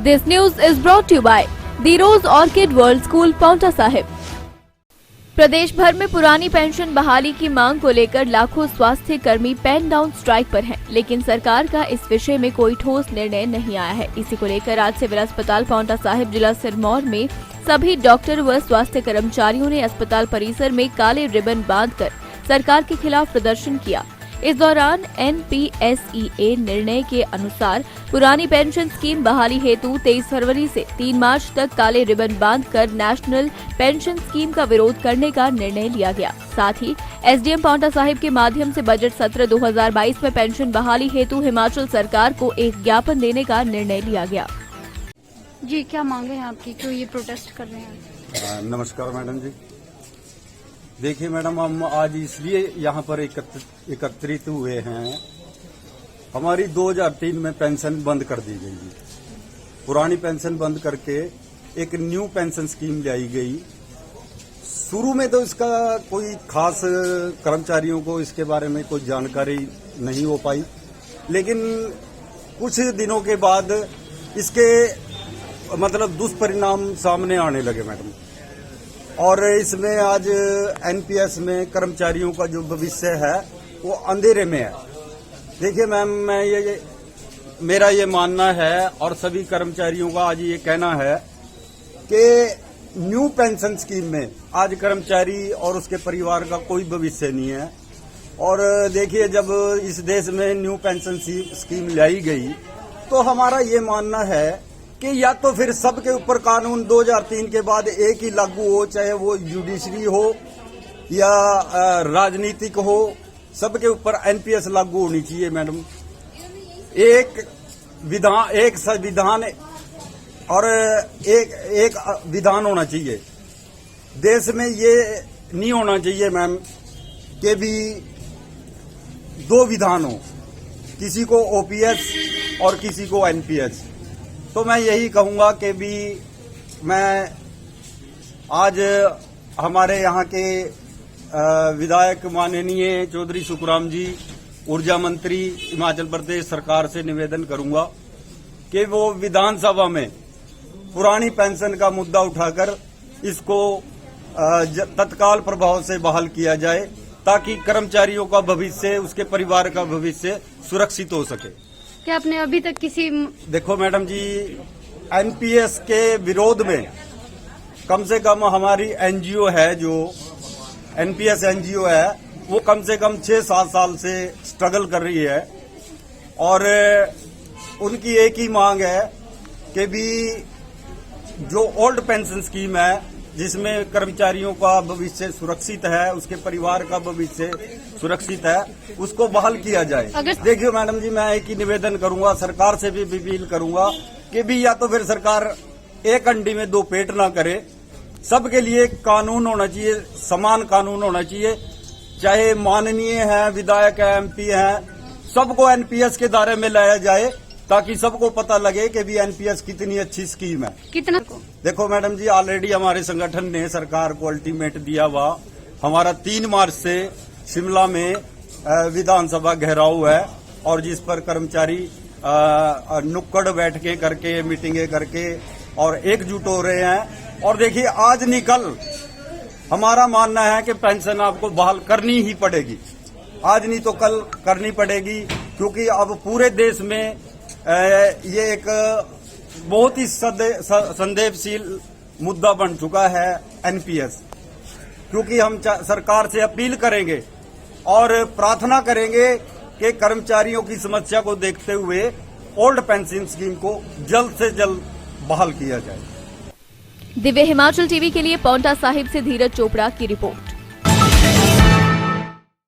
This news is brought to you by The Rose Orchid World School, Paonta Sahib. प्रदेश भर में पुरानी pension बहाली की मांग को लेकर लाखों स्वास्थ्य कर्मी पेन डाउन स्ट्राइक पर हैं, लेकिन सरकार का इस विषय में कोई ठोस निर्णय नहीं आया है। इसी को लेकर आज सिविल अस्पताल पांवटा साहिब जिला सिरमौर में सभी डॉक्टर व स्वास्थ्य कर्मचारियों ने अस्पताल परिसर में काले रिबन बांधकर सरकार के खिलाफ प्रदर्शन किया। इस दौरान NPSEA निर्णय के अनुसार पुरानी पेंशन स्कीम बहाली हेतु 23 फरवरी से 3 मार्च तक काले रिबन बांधकर नेशनल पेंशन स्कीम का विरोध करने का निर्णय लिया गया। साथ ही SDM पांवटा साहिब के माध्यम से बजट सत्र 2022 में पेंशन बहाली हेतु हिमाचल सरकार को एक ज्ञापन देने का निर्णय लिया गया। जी, क्या मांगे हैं आपकी, क्यों ये प्रोटेस्ट कर रहे हैं? नमस्कार मैडम जी। देखिए मैडम, हम आज इसलिए यहाँ पर एकत्रित हुए हैं, हमारी 2003 में पेंशन बंद कर दी गई। पुरानी पेंशन बंद करके एक न्यू पेंशन स्कीम लाई गई। शुरू में तो इसका कोई खास कर्मचारियों को इसके बारे में कोई जानकारी नहीं हो पाई, लेकिन कुछ दिनों के बाद इसके दुष्परिणाम सामने आने लगे मैडम। और इसमें आज NPS में कर्मचारियों का जो भविष्य है वो अंधेरे में है। देखिए मैम, मेरा ये मानना है और सभी कर्मचारियों का आज ये कहना है कि न्यू पेंशन स्कीम में आज कर्मचारी और उसके परिवार का कोई भविष्य नहीं है। और देखिए, जब इस देश में न्यू पेंशन स्कीम लाई गई तो हमारा ये मानना है कि या तो फिर सबके ऊपर कानून 2003 के बाद एक ही लागू हो, चाहे वो जुडिशरी हो या राजनीतिक हो, सबके ऊपर NPS लागू होनी चाहिए मैडम। एक संविधान और एक विधान होना चाहिए। देश में ये नहीं होना चाहिए मैम कि भी दो विधान हो, किसी को OPS और किसी को NPS। तो मैं यही कहूंगा कि भी मैं आज हमारे यहाँ के विधायक माननीय चौधरी सुखराम जी, ऊर्जा मंत्री हिमाचल प्रदेश सरकार से निवेदन करूंगा कि वो विधानसभा में पुरानी पेंशन का मुद्दा उठाकर इसको तत्काल प्रभाव से बहाल किया जाए, ताकि कर्मचारियों का भविष्य, उसके परिवार का भविष्य सुरक्षित हो सके। क्या आपने अभी तक किसी? देखो मैडम जी, NPS के विरोध में कम से कम हमारी NGO है, जो NPS NGO है, वो कम से कम 6-7 साल से स्ट्रगल कर रही है। और उनकी एक ही मांग है कि भी जो ओल्ड पेंशन स्कीम है, जिसमें कर्मचारियों का भविष्य सुरक्षित है, उसके परिवार का भविष्य सुरक्षित है, उसको बहाल किया जाए। देखिए मैडम जी, मैं एक ही निवेदन करूंगा, सरकार से भी अपील करूंगा कि भी या तो फिर सरकार एक अंडी में दो पेट ना करे। सबके लिए कानून होना चाहिए, समान कानून होना चाहिए, चाहे माननीय है, विधायक है, MP है, सबको NPS के दायरे में लाया जाए, ताकि सबको पता लगे कि भी NPS कितनी अच्छी स्कीम है। कितना? देखो मैडम जी, ऑलरेडी हमारे संगठन ने सरकार को अल्टीमेट दिया हुआ, हमारा 3 मार्च से शिमला में विधानसभा घेराव है, और जिस पर कर्मचारी नुक्कड़ बैठकें करके, मीटिंगें करके और एकजुट हो रहे हैं। और देखिए, आज नहीं कल हमारा मानना है कि पेंशन आपको बहाल करनी ही पड़ेगी। आज नहीं तो कल करनी पड़ेगी, क्योंकि अब पूरे देश में ये एक बहुत ही संदेहशील मुद्दा बन चुका है NPS। क्योंकि हम सरकार से अपील करेंगे और प्रार्थना करेंगे कि कर्मचारियों की समस्या को देखते हुए ओल्ड पेंशन स्कीम को जल्द से जल्द बहाल किया जाए। दिव्य हिमाचल TV के लिए पांवटा साहिब से धीरज चोपड़ा की रिपोर्ट।